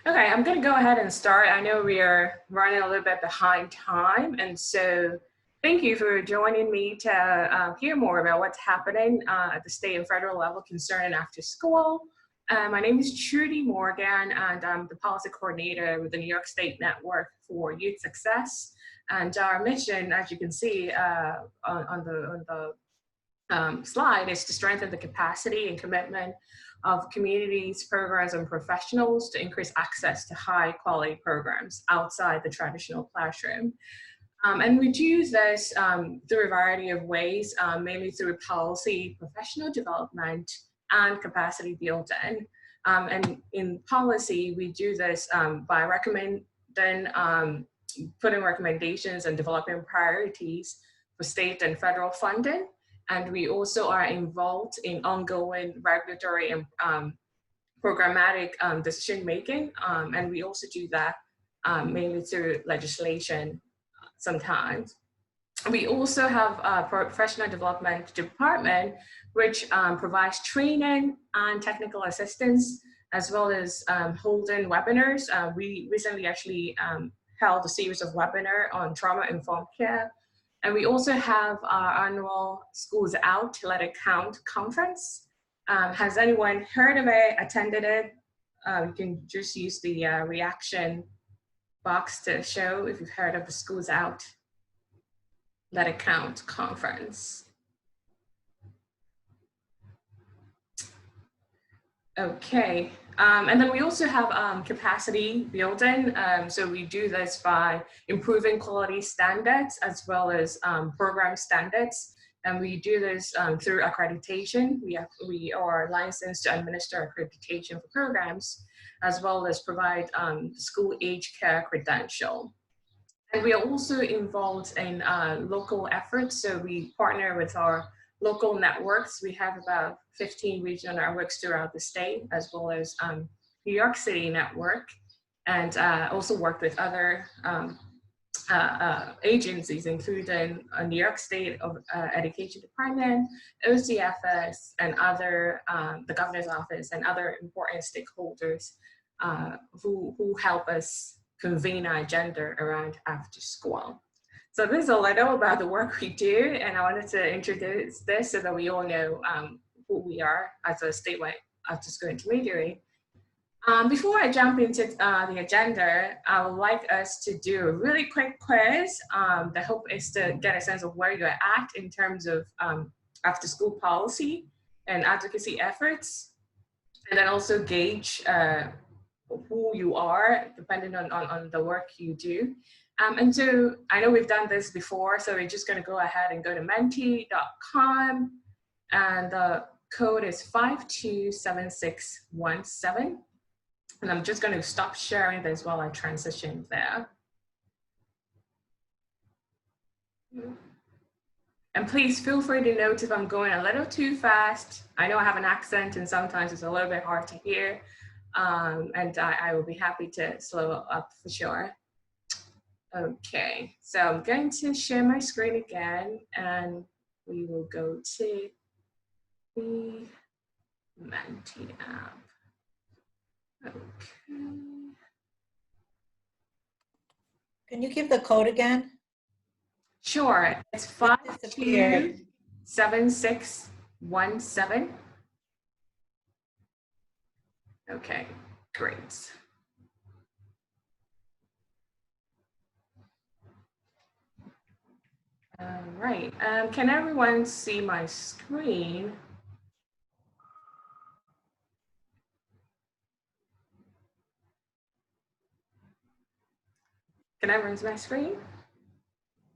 Okay, I'm going to go ahead and start. I know we are running a little bit behind time, and so thank you for joining me to hear more about what's happening at the state and federal level concerning after school. My name is Trudy Morgan, and I'm the policy coordinator with the New York State Network for Youth Success. And our mission, as you can see on the slide, is to strengthen the capacity and commitment of communities, programs, and professionals to increase access to high quality programs outside the traditional classroom. And we do this through a variety of ways, mainly through policy, professional development, and capacity building. And in policy, we do this by putting recommendations and developing priorities for state and federal funding. And we also are involved in ongoing regulatory and programmatic decision making. And we also do that mainly through legislation sometimes. We also have a professional development department, which provides training and technical assistance, as well as holding webinars. We recently actually held a series of webinars on trauma-informed care. And we also have our annual Schools Out, Let It Count conference. Has anyone heard of it, attended it? You can just use the reaction box to show if you've heard of the Schools Out, Let It Count conference. Okay, and then we also have capacity building. So we do this by improving quality standards as well as program standards. And we do this through accreditation. We are licensed to administer accreditation for programs, as well as provide school age care credential. And we are also involved in local efforts. So we partner with our local networks. We have about 15 regional networks throughout the state, as well as New York City network, and also work with other agencies, including New York State Education Department, OCFS, and other, the governor's office, and other important stakeholders who help us convene our agenda around after school. So this is all I know about the work we do, and I wanted to introduce this so that we all know who we are as a statewide after school intermediary. Before I jump into the agenda, I would like us to do a really quick quiz. The hope is to get a sense of where you're at in terms of after school policy and advocacy efforts, and then also gauge who you are depending on the work you do. And so I know we've done this before, so we're just going to go ahead and go to menti.com, and the code is 527617. And I'm just going to stop sharing this while I transition there. And please feel free to note if I'm going a little too fast. I know I have an accent and sometimes it's a little bit hard to hear. And I will be happy to slow up for sure. Okay, so I'm going to share my screen again, and we will go to the Menti app. Okay. Can you give the code again? Sure, it's 527617. Okay, great. All right, can everyone see my screen? Can everyone see my screen?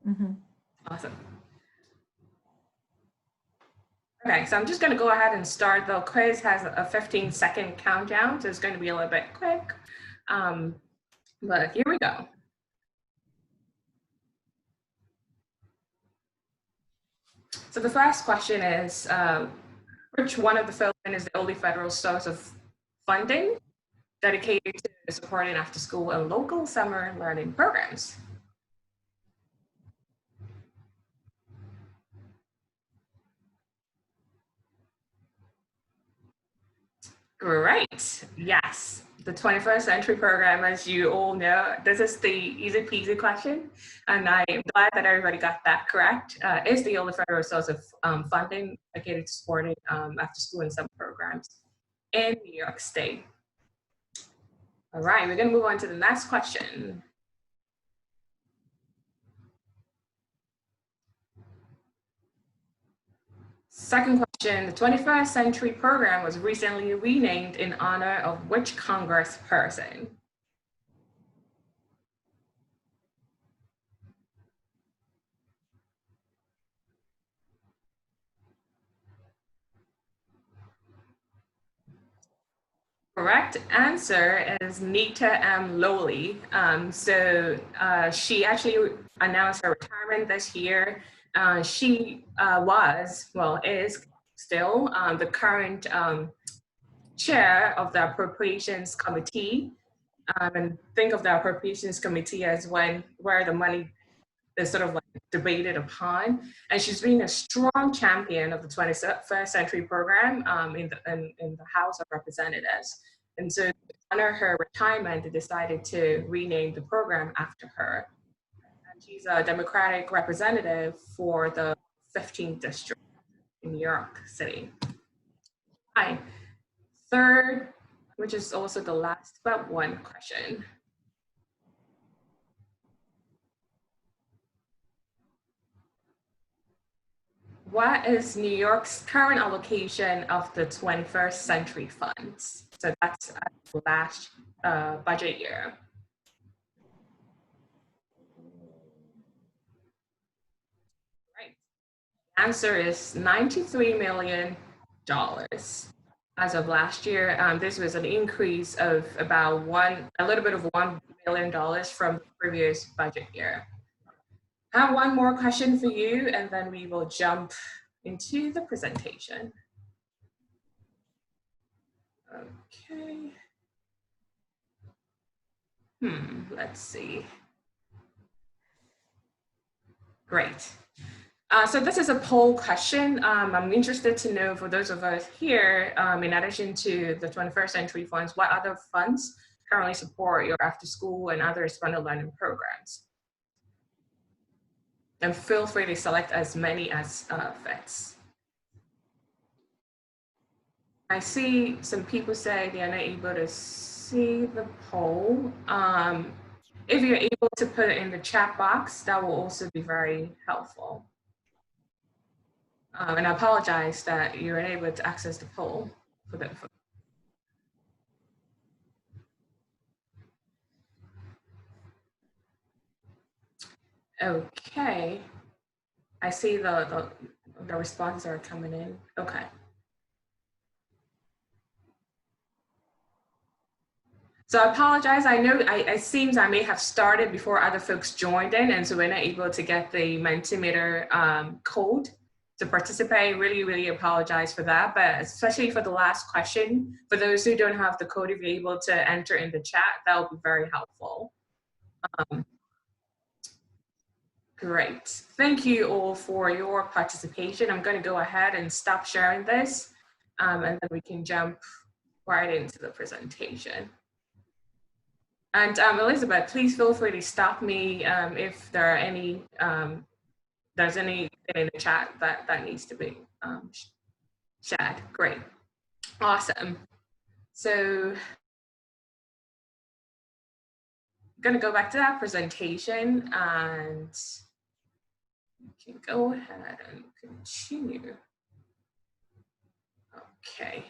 Mm-hmm. Awesome. Okay, so I'm just going to go ahead and start. The quiz has a 15-second countdown, so it's going to be a little bit quick. But here we go. So the first question is, which one of the following is the only federal source of funding dedicated to supporting after school and local summer learning programs? Great, yes. the 21st century program, as you all know, this is the easy peasy question, and I'm glad that everybody got that correct. Is the only federal source of funding dedicated to supporting after school and summer programs in New York State. All right, we're going to move on to the next question. Second question, the 21st century program was recently renamed in honor of which Congress person? Correct answer is Nita M. Lowley. She actually announced her retirement this year. She is still the current chair of the Appropriations Committee. And think of the Appropriations Committee as where the money is sort of like debated upon. And she's been a strong champion of the 21st century program in the House of Representatives. And so to honor her retirement, they decided to rename the program after her. And she's a Democratic representative for the 15th district in New York City. Hi. Third, which is also the last but one question. What is New York's current allocation of the 21st century funds? So that's the last budget year. Right. The answer is $93 million as of last year. This was an increase of about a little bit of $1 million from the previous budget year. I have one more question for you, and then we will jump into the presentation. Okay. Let's see. Great. So this is a poll question. I'm interested to know, for those of us here, in addition to the 21st century funds, what other funds currently support your after school and other expanded learning programs? And feel free to select as many as fits. I see some people say they are not able to see the poll. If you're able to put it in the chat box, that will also be very helpful. And I apologize that you're unable to access the poll for the. Okay, I see the responses are coming in. Okay. So I apologize. I know it seems I may have started before other folks joined in, and so we're not able to get the Mentimeter code to participate. Really apologize for that, but especially for the last question, for those who don't have the code, if you're able to enter in the chat, that will be very helpful. Great. Thank you all for your participation. I'm going to go ahead and stop sharing this, and then we can jump right into the presentation. And Elizabeth, please feel free to stop me if there are any, there's anything in the chat that needs to be shared. Great. Awesome. So I'm going to go back to that presentation, and we can go ahead and continue. Okay.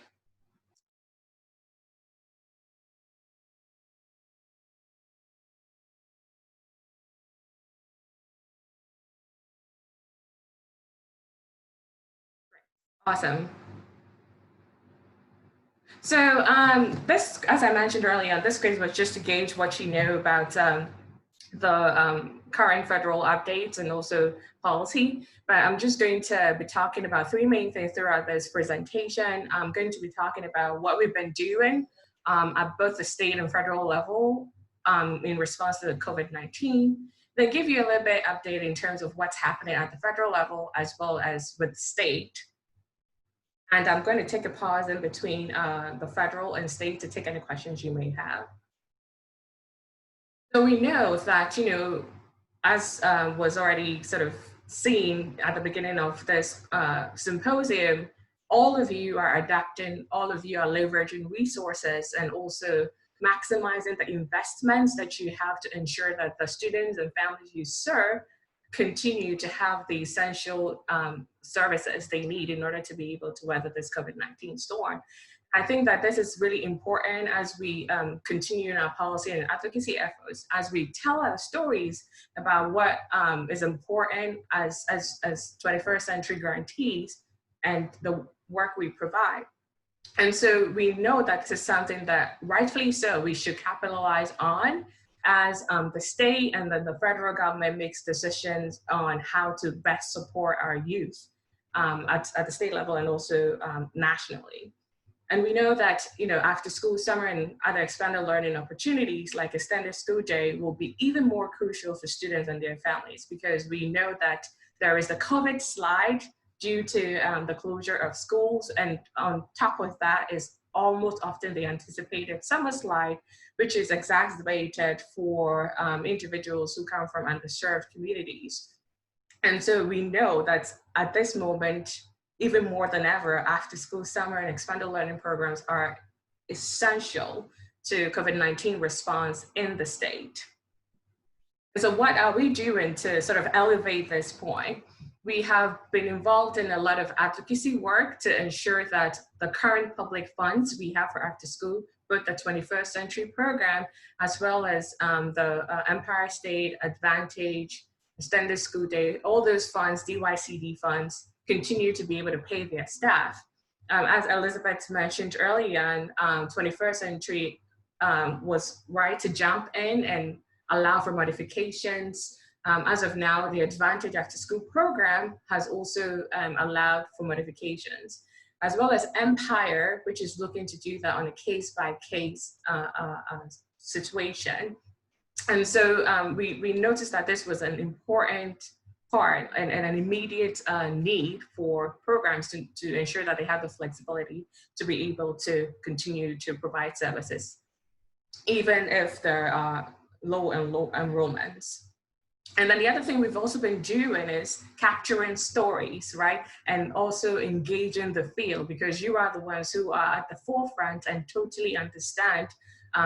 Awesome. So this, as I mentioned earlier, this quiz was just to gauge what you know about the current federal updates and also policy. But I'm just going to be talking about three main things throughout this presentation. I'm going to be talking about what we've been doing at both the state and federal level in response to the COVID-19. Then give you a little bit update in terms of what's happening at the federal level as well as with the state. And I'm going to take a pause in between the federal and state to take any questions you may have. So we know that, as was already sort of seen at the beginning of this symposium, all of you are adapting, all of you are leveraging resources and also maximizing the investments that you have to ensure that the students and families you serve continue to have the essential services they need in order to be able to weather this COVID-19 storm. I think that this is really important as we continue in our policy and advocacy efforts, as we tell our stories about what is important as 21st century grantees and the work we provide. And so we know that this is something that rightfully so we should capitalize on as the state and then the federal government makes decisions on how to best support our youth at the state level and also nationally. And we know that, after school, summer, and other expanded learning opportunities like extended school day will be even more crucial for students and their families, because we know that there is the COVID slide due to the closure of schools. And on top of that is almost often the anticipated summer slide, which is exacerbated for individuals who come from underserved communities. And so we know that at this moment, even more than ever, after school, summer, and expanded learning programs are essential to COVID-19 response in the state. So what are we doing to sort of elevate this point? We have been involved in a lot of advocacy work to ensure that the current public funds we have for after school, both the 21st century program, as well as the Empire State, Advantage, extended school day, all those funds, DYCD funds, continue to be able to pay their staff. As Elizabeth mentioned earlier, 21st century was right to jump in and allow for modifications. As of now, the Advantage After School program has also allowed for modifications, as well as Empire, which is looking to do that on a case-by-case situation. And so we noticed that this was an important part and an immediate need for programs to ensure that they have the flexibility to be able to continue to provide services, even if there are low enrollments. And then the other thing we've also been doing is capturing stories, right? And also engaging the field, because you are the ones who are at the forefront and totally understand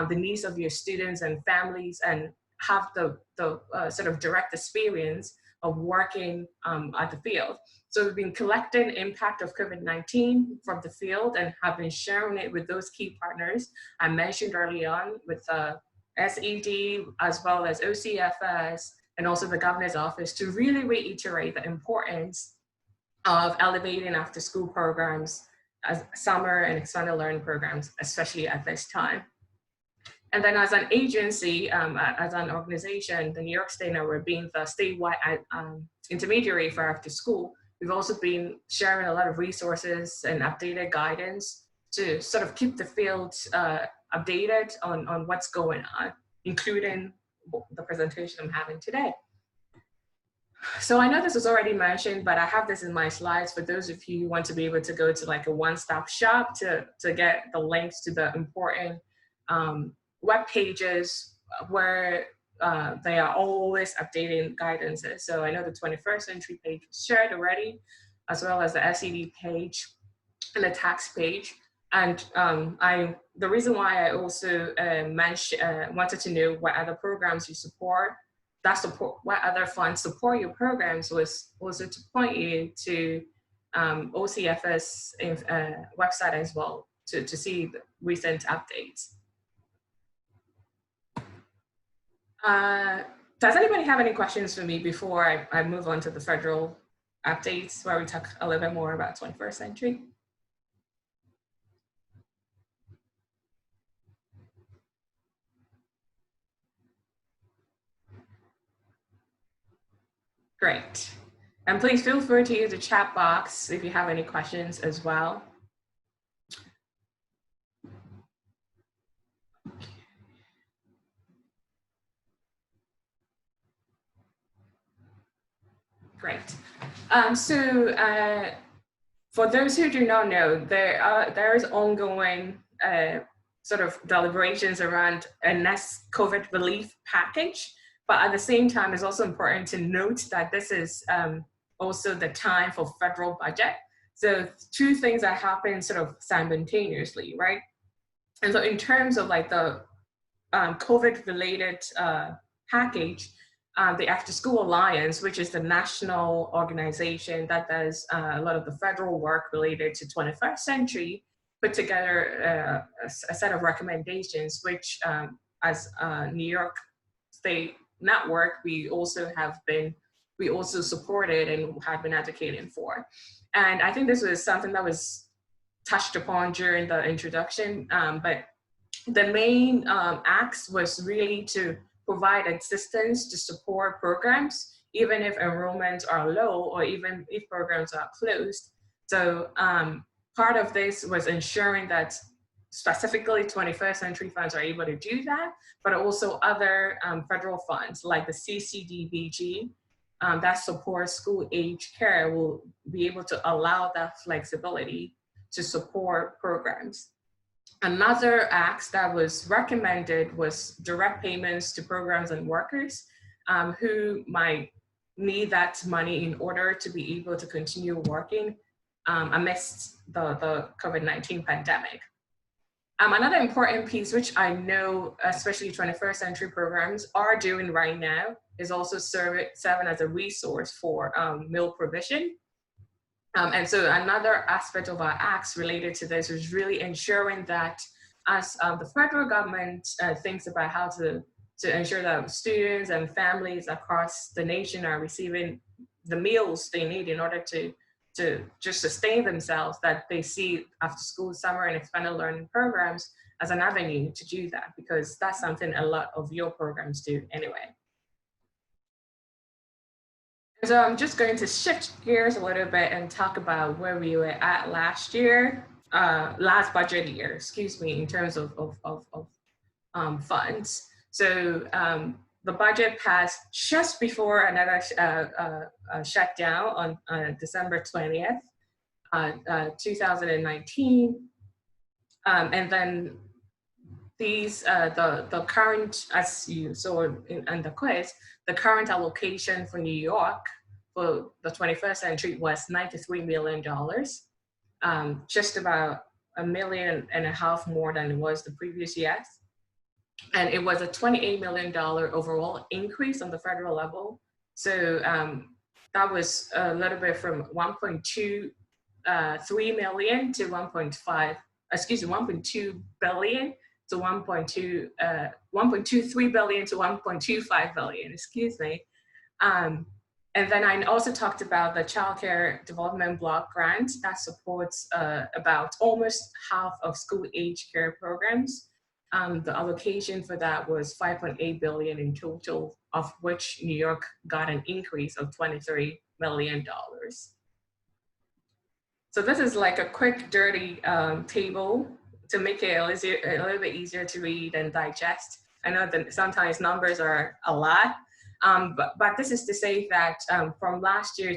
the needs of your students and families and have the sort of direct experience of working at the field. So we've been collecting impact of COVID-19 from the field and have been sharing it with those key partners I mentioned early on with SED, as well as OCFS, and also the governor's office, to really reiterate the importance of elevating after school programs as summer and expanded learning programs, especially at this time. And then as an agency, as an organization, the New York State Network being the statewide intermediary for after school, we've also been sharing a lot of resources and updated guidance to sort of keep the field updated on what's going on, including the presentation I'm having today. So I know this was already mentioned, but I have this in my slides for those of you who want to be able to go to like a one-stop shop to get the links to the important web pages where they are always updating guidances. So I know the 21st century page was shared already, as well as the SED page and the tax page. And the reason why I also wanted to know what other programs you support, what other funds support your programs, was also to point you to OCFS website as well to see the recent updates. Does anybody have any questions for me before I move on to the federal updates where we talk a little bit more about 21st century? Great. And please feel free to use the chat box if you have any questions as well. Great. For those who do not know, there is ongoing sort of deliberations around a next COVID relief package. But at the same time, it's also important to note that this is also the time for federal budget. So two things that happen sort of simultaneously, right? And so in terms of like the COVID related package, the Afterschool Alliance, which is the national organization that does a lot of the federal work related to 21st century, put together a set of recommendations, which as New York State network, we also supported and have been advocating for. And I think this was something that was touched upon during the introduction, but the main ask was really to provide assistance to support programs, even if enrollments are low or even if programs are closed. So part of this was ensuring that specifically 21st Century Funds are able to do that, but also other federal funds like the CCDBG that supports school age care will be able to allow that flexibility to support programs. Another act that was recommended was direct payments to programs and workers who might need that money in order to be able to continue working amidst the COVID-19 pandemic. Another important piece, which I know especially 21st century programs are doing right now, is also serving as a resource for meal provision. And so another aspect of our acts related to this is really ensuring that as the federal government thinks about how to ensure that students and families across the nation are receiving the meals they need in order to just sustain themselves, that they see after school, summer, and expanded learning programs as an avenue to do that, because that's something a lot of your programs do anyway. So I'm just going to shift gears a little bit and talk about where we were at last year, last budget year, excuse me, in terms of funds. So the budget passed just before another shutdown on December 20th, 2019. And then these, the current, as you saw in the quiz, the current allocation for New York for the 21st century was $93 million, just about $1.5 million more than it was the previous year. And it was a $28 million overall increase on the federal level. So that was a little bit from 1.23 million to 1.2 billion to 1.23 billion to 1.25 billion, excuse me. And then I also talked about the Child Care Development Block Grant that supports about almost half of school age care programs. The allocation for that was 5.8 billion in total, of which New York got an increase of $23 million. So this is like a quick, dirty table to make it a little bit easier to read and digest. I know that sometimes numbers are a lot, but this is to say that from last year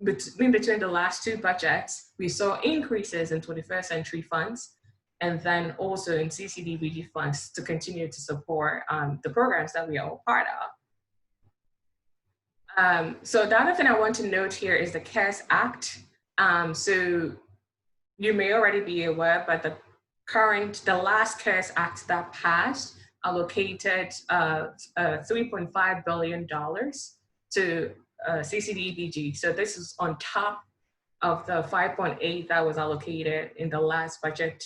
between the last two budgets, we saw increases in 21st century funds, and then also in CCDBG funds to continue to support the programs that we are all part of. So the other thing I want to note here is the CARES Act. So you may already be aware, but the last CARES Act that passed allocated $3.5 billion to CCDBG. So this is on top of the 5.8 that was allocated in the last budget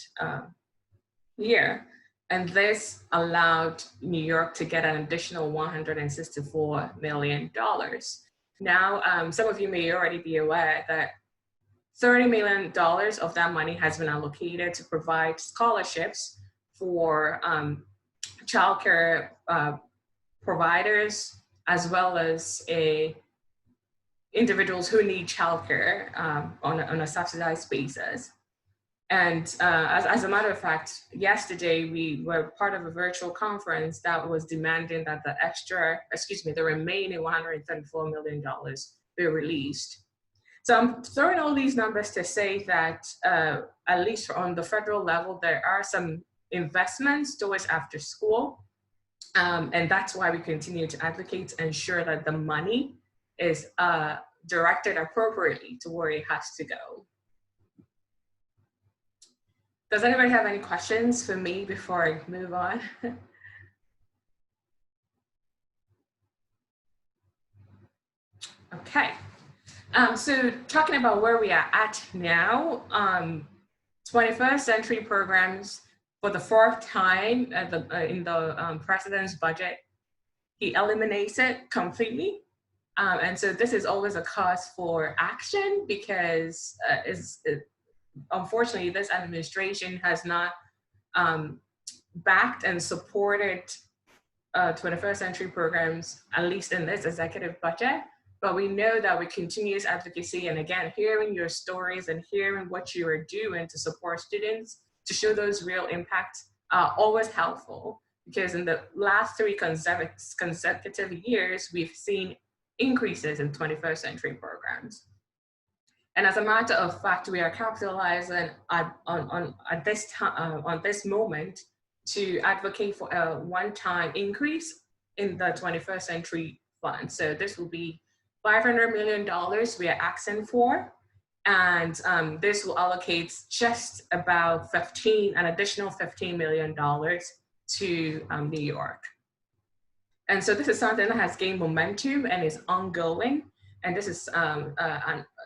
year. And this allowed New York to get an additional $164 million. Now, some of you may already be aware that $30 million of that money has been allocated to provide scholarships for childcare providers, as well as individuals who need childcare on a subsidized basis. And as a matter of fact, yesterday we were part of a virtual conference that was demanding that the remaining $134 million be released. So I'm throwing all these numbers to say that at least on the federal level, there are some investments towards after school. And that's why we continue to advocate to ensure that the money is directed appropriately to where it has to go. Does anybody have any questions for me before I move on? Okay. So talking about where we are at now, 21st century programs, for the fourth time in the president's budget, he eliminates it completely. And so this is always a cause for action because unfortunately, this administration has not backed and supported 21st century programs, at least in this executive budget. But we know that with continuous advocacy, and again, hearing your stories and hearing what you are doing to support students, to show those real impacts, are always helpful. Because in the last 3 consecutive years, we've seen increases in 21st century programs. And as a matter of fact, we are capitalizing on this moment to advocate for a one-time increase in the 21st century fund. So this will be $500 million we are asking for. And this will allocate just about an additional $15 million to New York. And so this is something that has gained momentum and is ongoing. And this is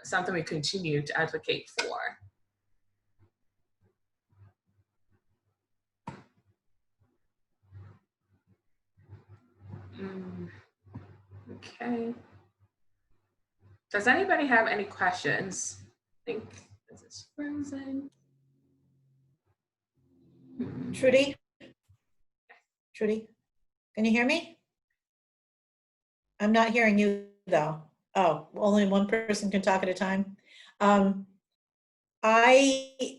something we continue to advocate for. Okay. Does anybody have any questions? I think this is frozen. Trudy? Trudy, can you hear me? I'm not hearing you though. Oh, only one person can talk at a time. I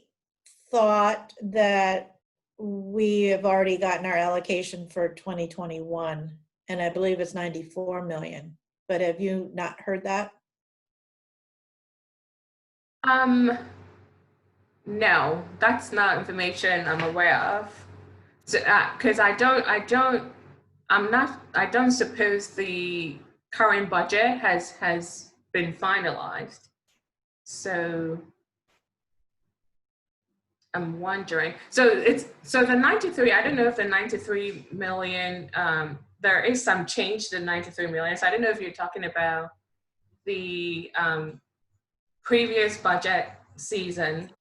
thought that we have already gotten our allocation for 2021, and I believe it's 94 million. But have you not heard that? No, that's not information I'm aware of. So, because I don't suppose the current budget has been finalized. So I'm wondering. So the 93. I don't know if the 93 million. There is some change to the 93 million. So I don't know if you're talking about the previous budget season.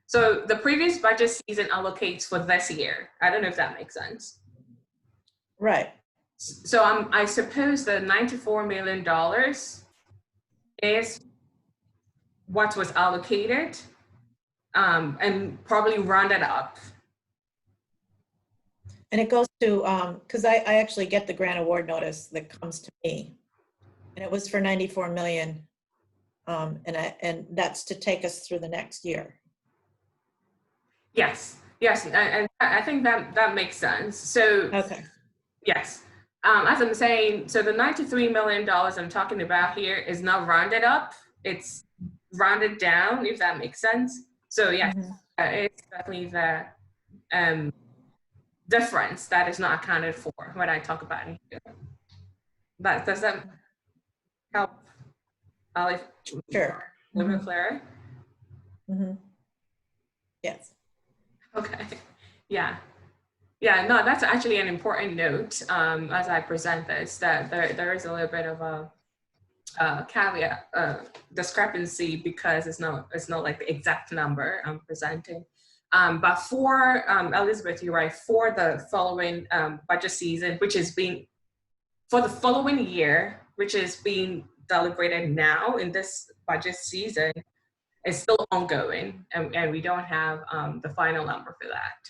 So the previous budget season allocates for this year. I don't know if that makes sense. Right. So I suppose the $94 million is what was allocated and probably rounded up. And it goes to, because I actually get the grant award notice that comes to me, and it was for 94 million. And that's to take us through the next year. Yes, and I think that makes sense. So, okay. Yes, as I'm saying, so the $93 million I'm talking about here is not rounded up, it's rounded down, if that makes sense. So yes, it's definitely the difference that is not accounted for when I talk about it here. But does that help? Sure. A little bit clearer? Yes. Okay, yeah. Yeah, no, that's actually an important note as I present this, that there is a little bit of a caveat, discrepancy, because it's not like the exact number I'm presenting. But for, Elizabeth, you're right, for the following budget season, which is being, for the following year, which is being deliberated now in this budget season, is still ongoing, and we don't have the final number for that.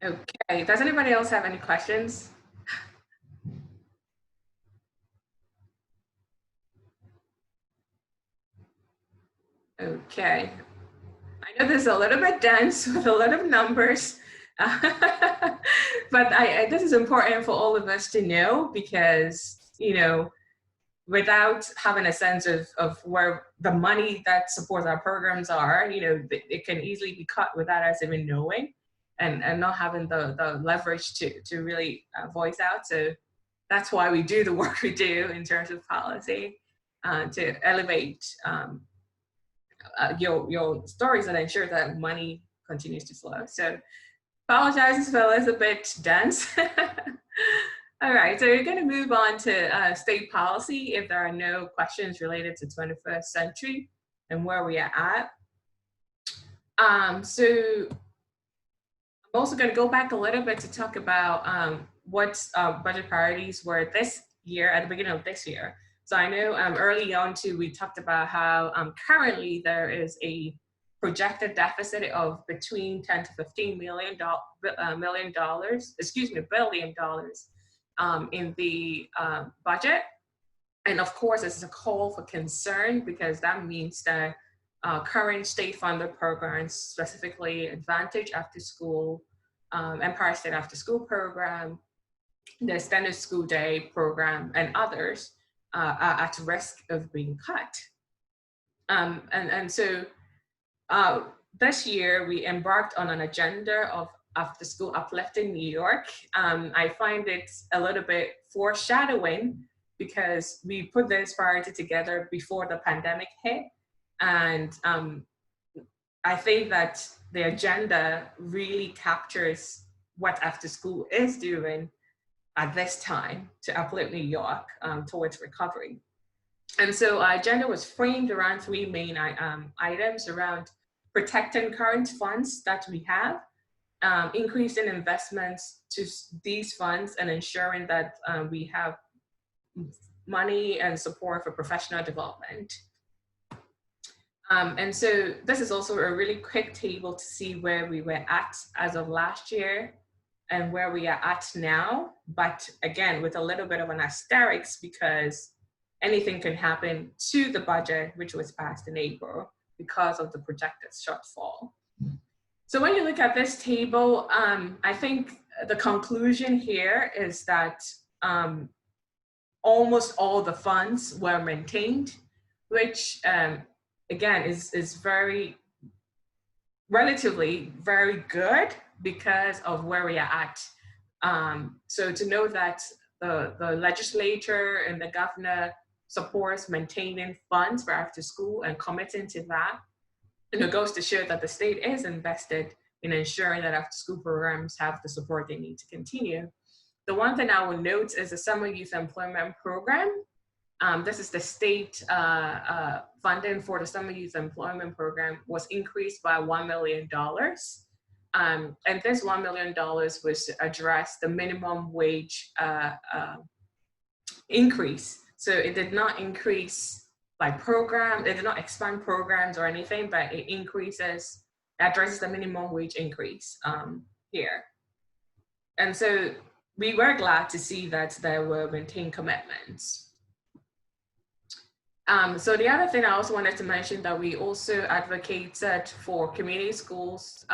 Okay, does anybody else have any questions? Okay, I know this is a little bit dense with a lot of numbers, but this is important for all of us to know, because, you know, without having a sense of where the money that supports our programs are, you know, it can easily be cut without us even knowing, and not having the leverage to really voice out. So that's why we do the work we do in terms of policy, to elevate your stories and ensure that money continues to flow. So apologize if it was a bit dense. All right, so we're going to move on to state policy if there are no questions related to 21st century and where we are at. So I'm also going to go back a little bit to talk about what budget priorities were this year, at the beginning of this year. So I know early on too, we talked about how currently there is a projected deficit of between 10 to 15 billion dollars in the budget. And of course, this is a call for concern, because that means that current state-funded programs, specifically Advantage After School, Empire State After School Program, the Extended School Day Program, and others are at risk of being cut. So this year, we embarked on an agenda of After School Uplifting New York. I find it a little bit foreshadowing, because we put this priority together before the pandemic hit. And I think that the agenda really captures what After School is doing at this time to uplift New York towards recovery. And so our agenda was framed around three main items: around protecting current funds that we have, increasing investments to these funds, and ensuring that we have money and support for professional development. And so this is also a really quick table to see where we were at as of last year and where we are at now. But again, with a little bit of an asterisk, because anything can happen to the budget, which was passed in April, because of the projected shortfall. So when you look at this table, I think the conclusion here is that almost all the funds were maintained, which again is relatively very good because of where we are at. So to know that the legislature and the governor supports maintaining funds for after school and committing to that, and it goes to show that the state is invested in ensuring that after school programs have the support they need to continue. The one thing I will note is the Summer Youth Employment Program. This is the state funding for the Summer Youth Employment Program was increased by $1 million. And this $1 million was to address the minimum wage increase. So it did not increase by program, it did not expand programs or anything, but it addresses the minimum wage increase here. And so we were glad to see that there were maintained commitments. So the other thing I also wanted to mention, that we also advocated for community schools.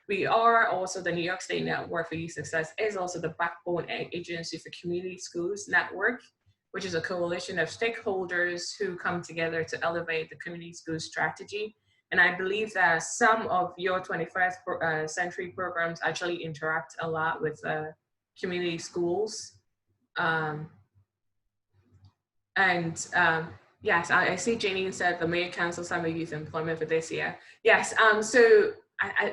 We are also the New York State Network for Youth Success is also the backbone agency for Community Schools Network, which is a coalition of stakeholders who come together to elevate the community school strategy. And I believe that some of your 21st century programs actually interact a lot with community schools. Yes, I see Janine said the Mayor Council Summer Youth Employment for this year. Yes, so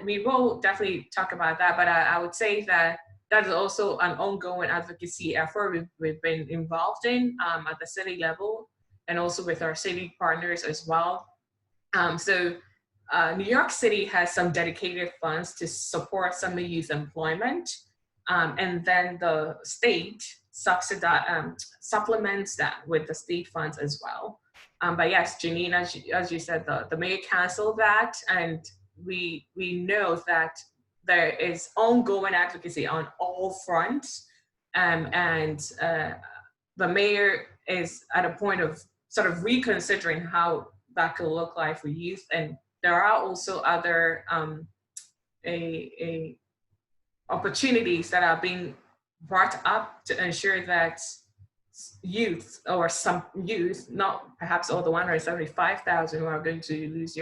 we will definitely talk about that, but I would say that that is also an ongoing advocacy effort we've been involved in at the city level, and also with our city partners as well. New York City has some dedicated funds to support summer youth employment, and then the state supplements that with the state funds as well. But yes, Janine, as you said, the mayor canceled that, and we know that there is ongoing advocacy on all fronts, and the mayor is at a point of sort of reconsidering how that could look like for youth. And there are also other opportunities that are being brought up to ensure that youth, or some youth, not perhaps all the 175,000 who are going to lose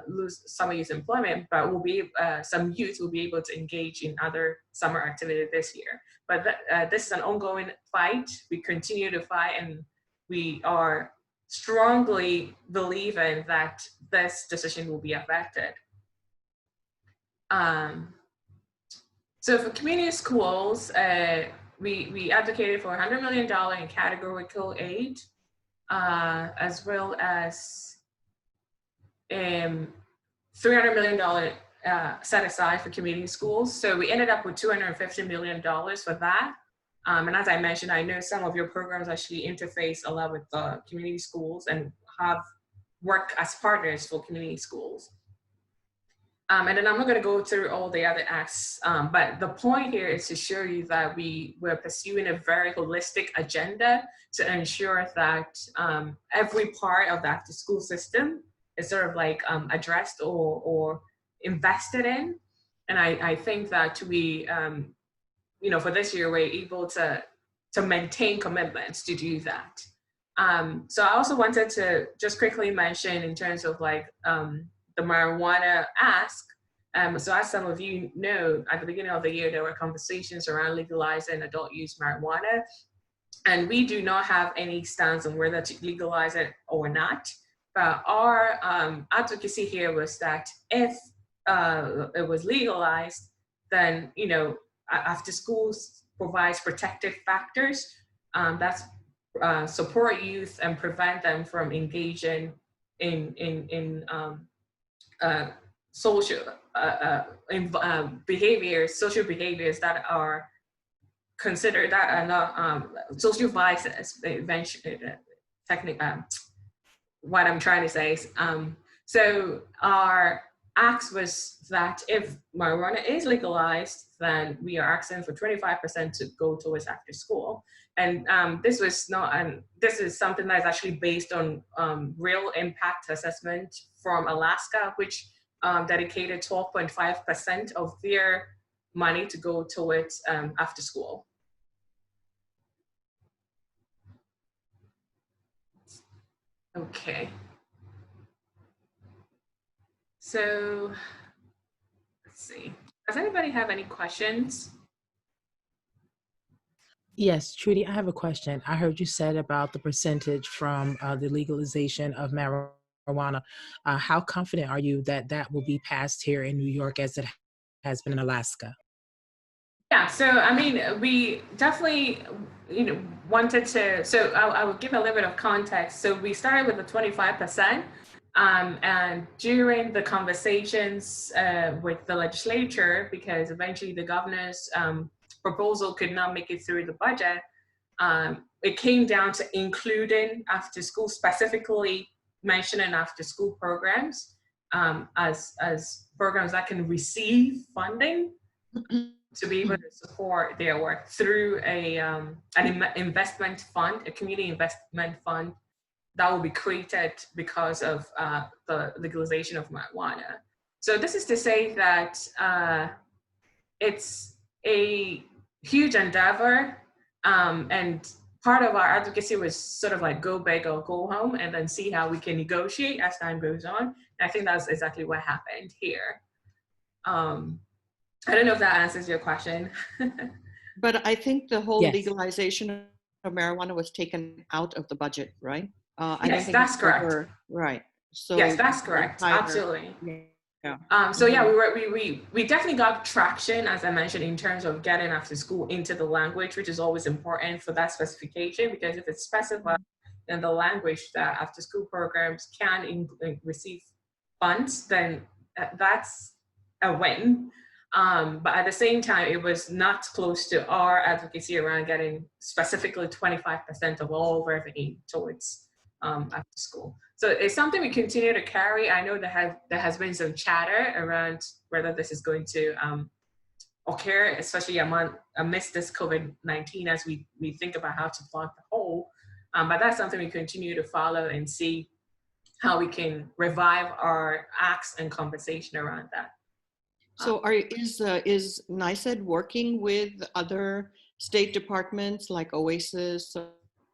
lose summer youth employment, but will be some youth will be able to engage in other summer activity this year. But this is an ongoing fight. We continue to fight, and we are strongly believing that this decision will be affected. So for community schools, we advocated for $100 million in categorical aid, as well as $300 million set aside for community schools. So we ended up with $250 million for that. And as I mentioned, I know some of your programs actually interface a lot with the community schools and have worked as partners for community schools. And then I'm not going to go through all the other acts, but the point here is to show you that we're pursuing a very holistic agenda to ensure that every part of the after school system is sort of like addressed or invested in. And I think that we, for this year, we're able to maintain commitments to do that. So I also wanted to just quickly mention in terms of like the marijuana ask. So as some of you know, at the beginning of the year, there were conversations around legalizing adult use marijuana. And we do not have any stance on whether to legalize it or not. But our advocacy here was that if it was legalized, then, after schools provides protective factors that support youth and prevent them from engaging in social social behaviors that are considered, that are not social vices. Eventually, what I'm trying to say is, so our ask was that if marijuana is legalized, then we are asking for 25% to go towards after school. And this was not, this is something that is actually based on real impact assessment from Alaska, which dedicated 12.5% of their money to go towards after school. Okay. So let's see. Does anybody have any questions? Yes, Trudy, I have a question. I heard you said about the percentage from the legalization of marijuana. How confident are you that that will be passed here in New York as it has been in Alaska? Yeah, so I mean, we definitely, wanted to, so I will give a little bit of context. So we started with the 25%, and during the conversations with the legislature, because eventually the governor's proposal could not make it through the budget, it came down to including after school, specifically mentioning after school programs as programs that can receive funding to be able to support their work through an investment fund, a community investment fund that will be created because of the legalization of marijuana. So this is to say that it's a huge endeavor, and part of our advocacy was sort of like go big or go home and then see how we can negotiate as time goes on. And I think that's exactly what happened here. I don't know if that answers your question. But I think the whole Yes. legalization of marijuana was taken out of the budget, right? Yes, that's correct. Right. So yes, that's correct. Absolutely. Yeah. So yeah, we definitely got traction, as I mentioned, in terms of getting after school into the language, which is always important for that specification, because if it's specified in the language that after school programs can receive funds, then that's a win. But at the same time, it was not close to our advocacy around getting specifically 25% of all revenue towards after school. So it's something we continue to carry. I know there has been some chatter around whether this is going to occur, especially amidst this COVID-19, as we think about how to plug the hole. But that's something we continue to follow and see how we can revive our acts and conversation around that. So is NICED working with other state departments like OASIS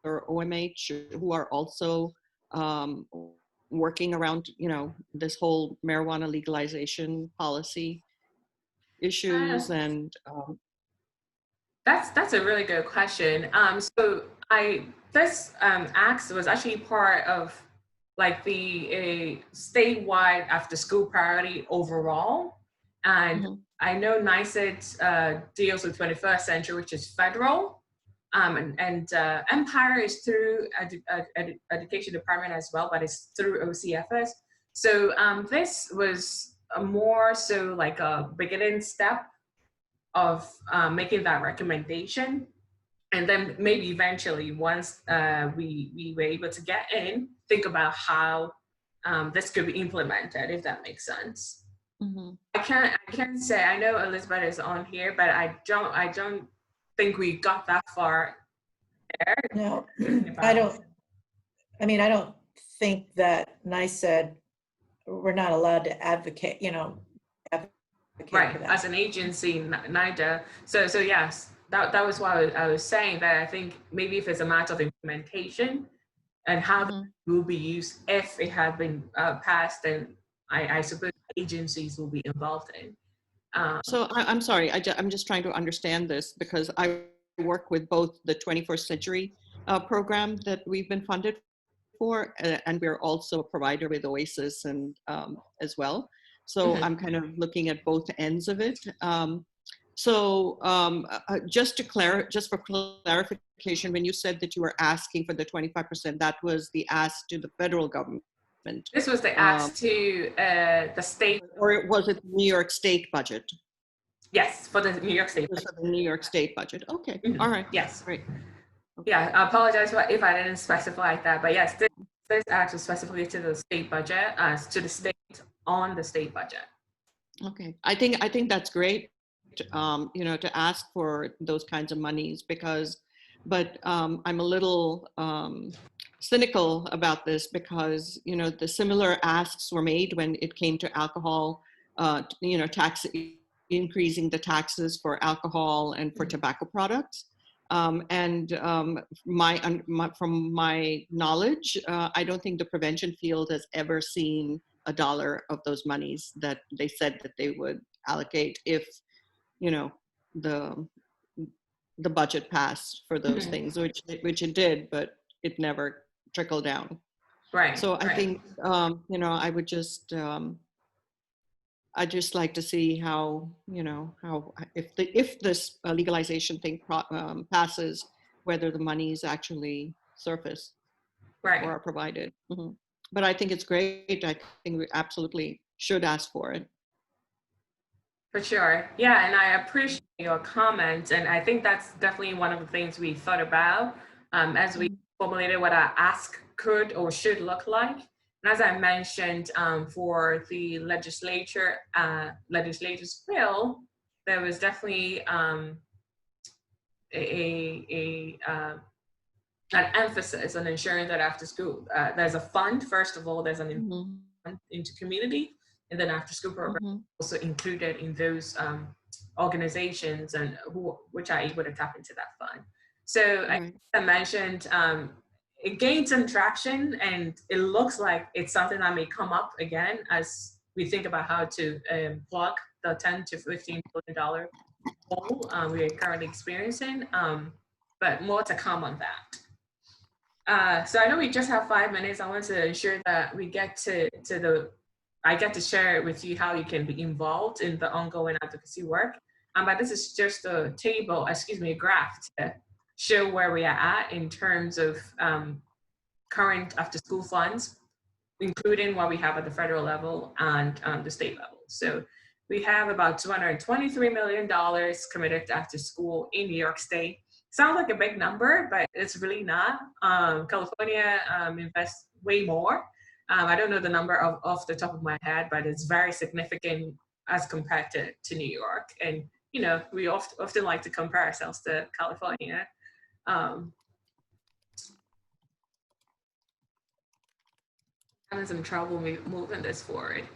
or OMH who are also working around, this whole marijuana legalization policy issues and That's a really good question. So this act was actually part of like the statewide after school priority overall, and I know NICET deals with 21st century, which is federal, and Empire is through education department as well, but it's through OCFS. So this was a more so like a beginning step of making that recommendation. And then maybe eventually, once we were able to get in, think about how this could be implemented, if that makes sense. I can't say, I know Elizabeth is on here, but I don't think we got that far there. No, I don't think that NICET, we're not allowed to advocate, advocate Right, for that. as an agency, neither. So yes, that was why I was saying that I think maybe if it's a matter of implementation and how it will be used, if it had been passed, then I suppose agencies will be involved in. So I'm sorry, I'm just trying to understand this because I work with both the 21st Century program that we've been funded for, and we're also a provider with OASIS and as well. So I'm kind of looking at both ends of it. Just for clarification, when you said that you were asking for the 25%, that was the ask to the federal government. This was the ask to the state. Or was it New York State budget? Yes, for the New York State. For the New York State budget. Okay, all right. Yes. Great. Okay. Yeah, I apologize if I didn't specify that, but yes, this act was specifically to the state budget, to the state on the state budget. Okay, I think that's great, to ask for those kinds of monies but I'm a little cynical about this because, the similar asks were made when it came to alcohol, increasing the taxes for alcohol and for tobacco products. From my knowledge, I don't think the prevention field has ever seen $1 of those monies that they said that they would allocate if, the budget passed for those things, which it did, but it never trickled down. Right. So I think, I would just, I'd just like to see how, if this legalization thing passes, whether the monies actually surface or are provided. But I think it's great. I think we absolutely should ask for it. For sure. Yeah, and I appreciate your comments. And I think that's definitely one of the things we thought about as we formulated what our ask could or should look like. And as I mentioned, for the legislature's bill, there was definitely an emphasis on ensuring that after school, there's a fund, first of all, there's an fund into community, and then after school program also included in those organizations and which are able to tap into that fund. So I mentioned, it gained some traction, and it looks like it's something that may come up again as we think about how to plug the $10 to $15 billion hole we are currently experiencing, but more to come on that. So I know we just have 5 minutes. I want to ensure that we get I get to share with you how you can be involved in the ongoing advocacy work. But this is just a graph to show where we are at in terms of current after school funds, including what we have at the federal level and the state level. So we have about $223 million committed to after school in New York State. Sounds like a big number, but it's really not. California invests way more. I don't know the number off the top of my head, but it's very significant as compared to New York. And, we often like to compare ourselves to California. Having some trouble moving this forward.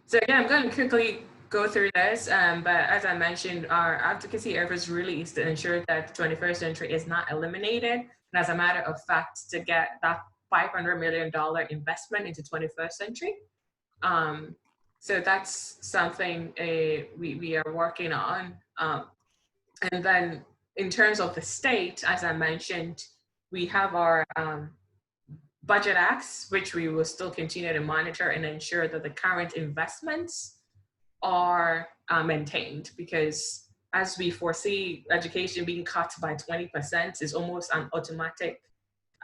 So again, I'm going to quickly go through this, but as I mentioned, our advocacy efforts really is to ensure that the 21st century is not eliminated. And as a matter of fact, to get that $500 million investment into 21st century. So that's something we are working on. And then in terms of the state, as I mentioned, we have our budget acts, which we will still continue to monitor and ensure that the current investments are maintained, because as we foresee education being cut by 20% is almost an automatic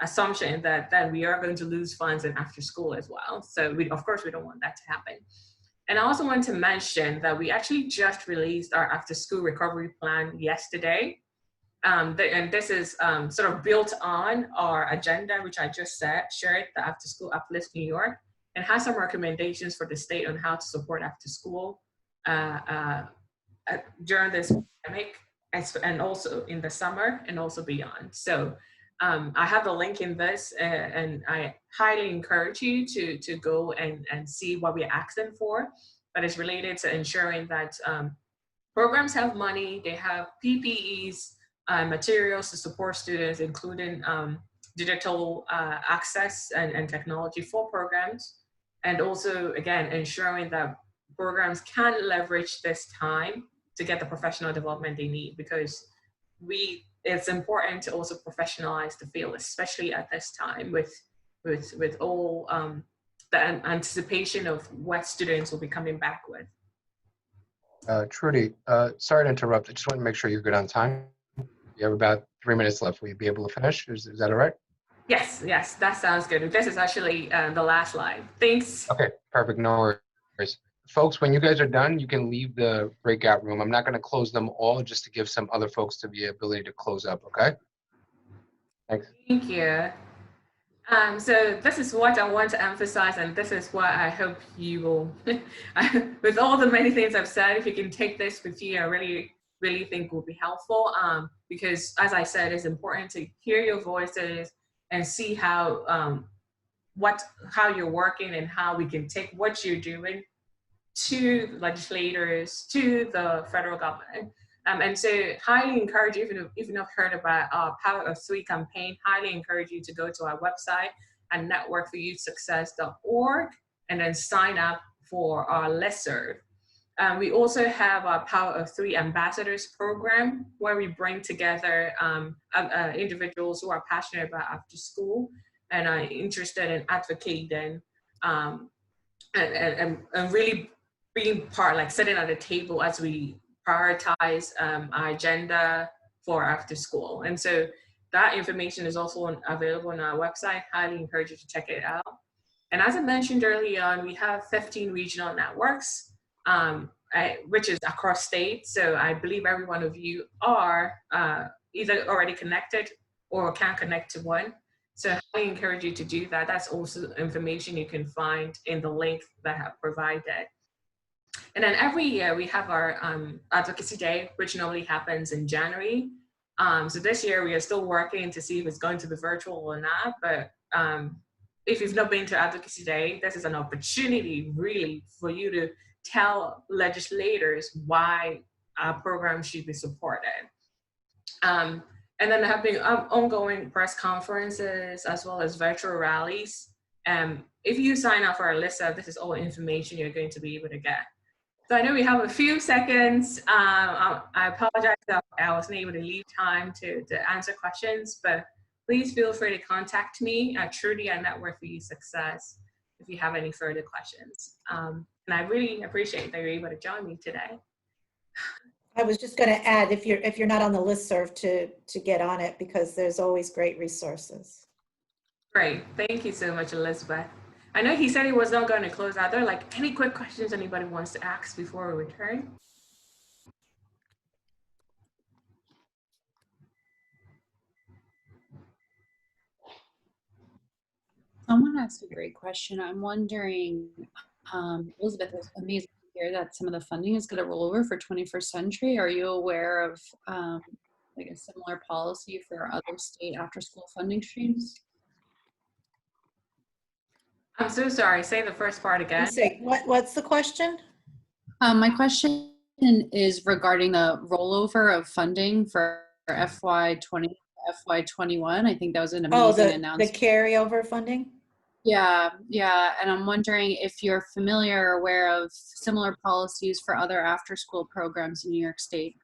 assumption that then we are going to lose funds in after school as well. So of course we don't want that to happen. And I also want to mention that we actually just released our after school recovery plan yesterday. And this is sort of built on our agenda, which I just shared, the After School UPLIFTS New York, and has some recommendations for the state on how to support after school during this pandemic, and also in the summer and also beyond. So I have the link in this, and I highly encourage you to go and see what we're asking for. But it's related to ensuring that programs have money, they have PPEs, materials to support students, including digital access and technology for programs. And also, again, ensuring that programs can leverage this time to get the professional development they need, because it's important to also professionalize the field, especially at this time with all the anticipation of what students will be coming back with. Trudy, sorry to interrupt. I just want to make sure you're good on time. You have about 3 minutes left. Will you be able to finish? Is that all right? Yes, that sounds good. This is actually the last slide. Thanks. Okay, perfect. No worries. Folks, when you guys are done, you can leave the breakout room. I'm not going to close them all, just to give some other folks the ability to close up, okay? Thanks. Thank you. So this is what I want to emphasize, and this is what I hope you will, with all the many things I've said, if you can take this with you, I really think will be helpful, because as I said, it's important to hear your voices and see how you're working and how we can take what you're doing to legislators, to the federal government. And so highly encourage you, if you've not heard about our Power of Three campaign, highly encourage you to go to our website and networkforyouthsuccess.org and then sign up for our listserv. We also have our Power of Three Ambassadors program, where we bring together individuals who are passionate about after school and are interested in advocating and really being part, like sitting at the table as we prioritize our agenda for after school. And so that information is also available on our website. Highly encourage you to check it out. And as I mentioned early on, we have 15 regional networks, which is across states. So I believe every one of you are either already connected or can connect to one. So I encourage you to do that. That's also information you can find in the link that I have provided. And then every year we have our Advocacy Day, which normally happens in January. So this year we are still working to see if it's going to be virtual or not. But if you've not been to Advocacy Day, this is an opportunity really for you to tell legislators why our program should be supported. And then there have been ongoing press conferences as well as virtual rallies. If you sign up for our listserv, this is all information you're going to be able to get. So I know we have a few seconds. I apologize that I wasn't able to leave time to answer questions, but please feel free to contact me at Trudy at Network for You Success if you have any further questions. And I really appreciate that you're able to join me today. I was just going to add, if you're not on the listserv, to get on it, because there's always great resources. Great, thank you so much, Elizabeth. I know he said he was not going to close out. Are there like any quick questions anybody wants to ask before we return? Someone asked a great question. I'm wondering, Elizabeth, it's amazing to hear that some of the funding is going to roll over for 21st century. Are you aware of like a similar policy for other state after-school funding streams? I'm so sorry, say the first part again. What's the question? My question is regarding the rollover of funding for FY20, FY21. I think that was an Oh, amazing the announcement. carryover funding? Yeah, yeah. And I'm wondering if you're familiar or aware of similar policies for other after-school programs in New York State.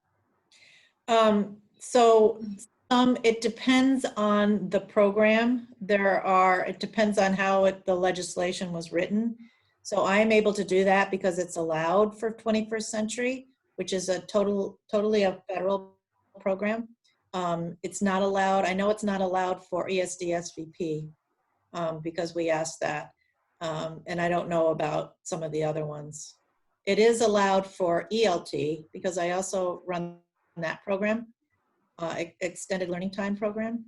So it depends on the program. It depends on how the legislation was written. So I am able to do that because it's allowed for 21st Century, which is a totally a federal program. It's not allowed, I know it's not allowed for ESD because we asked that. And I don't know about some of the other ones. It is allowed for ELT because I also run that program, extended learning time program.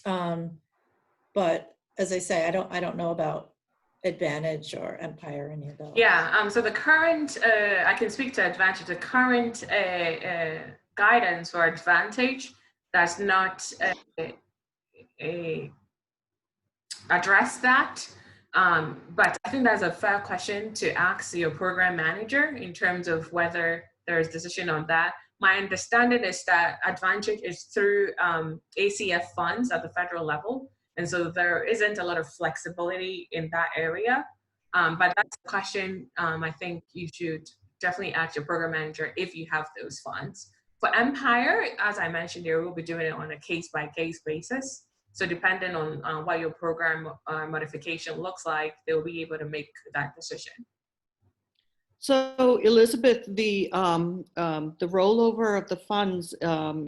But as I say, I don't know about Advantage or Empire, any of those. Yeah, so the current, I can speak to Advantage, the current guidance for Advantage does not address that. But I think that's a fair question to ask your program manager in terms of whether there's decision on that. My understanding is that Advantage is through ACF funds at the federal level. And so there isn't a lot of flexibility in that area. But that's a question I think you should definitely ask your program manager if you have those funds. For Empire, as I mentioned, they will be doing it on a case-by-case basis. So depending on what your program modification looks like, they'll be able to make that decision. So Elizabeth, the rollover of the funds,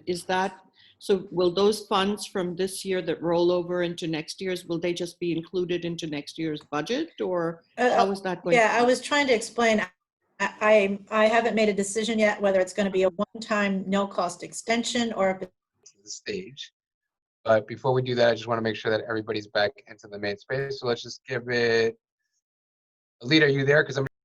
is that, so will those funds from this year that roll over into next year's, will they just be included into next year's budget, or how is that going? Yeah, I was trying to explain. I haven't made a decision yet whether it's going to be a one-time no-cost extension or if it's The stage. But before we do that, I just want to make sure that everybody's back into the main space. So let's just give it, Alita, are you there? Because I'm